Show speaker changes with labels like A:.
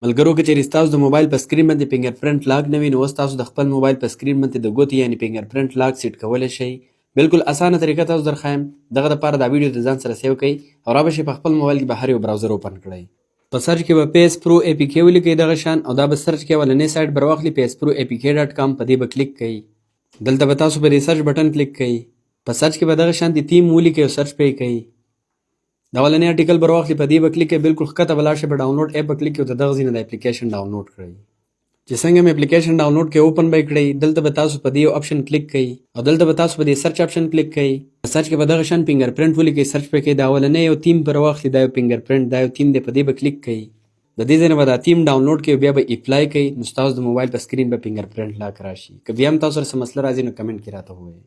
A: ملګرو که چیرې ستاسو د موبایل په سکرین باندې فنګر پرنټ لاک نه وي نو اوس تاسو د خپل موبایل په سکرین باندې د ګوتې یعنې فنګر پرنټ لاک سیټ کولی شئ. بالکل اسانه طریقه تاسو درښایم. دغه دپاره دا ویډیو د ځان سره سیو کړئ او را به شئ په خپل موبایل کې به هر یو براوزر اوپن کړئ. په سرچ کې به پیس پرو اے پی کې ولیکئ دغه شان او دا به سرچ کې اولنۍ سایټ به راواخلي PSProAPK.com په دې به کلیک کړئ. دلته به تاسو په دې سرچ بټن کلیک کړئ. په سرچ کې به دغه شانتې تیم ولیکئ او سرچ پې کړئ. دا اولنی ارټیکل به راواخلي په دې به کلیک کړئ. بالکل ښکته به لاړ شئ په ډاونلوډ ایپ به کلیک کړئ او د دغه ځای نه د اپلیکیشن ډاونلوډ کړئ. چې څنګه مې اپلیکیشن ډاونلوډ کړئ اوپن به یې کړئ. دلته به تاسو په دې یو اپشن کلیک کړئ او دلته به تاسو په دې سرچ اپشن کلیک کړئ. په سرچ کې به دغه شان فنګر پرنټ ولیکئ سرچ پې کړئ. دا اولنی یو تیم به راواخلي دا یو فنګر پرنټ دا یو تیم دی په دې به کلیک کړئ. د دې ځای نه به دا تیم ډاونلوډ کړئ او بیا به اپلای کړئ نو ستاسو د موبایل په سکرین به فنګر پرنټ لاک راشي. که بیا هم تاسو سره څه مسله راځي نو کمنټ کې راته ووایئ.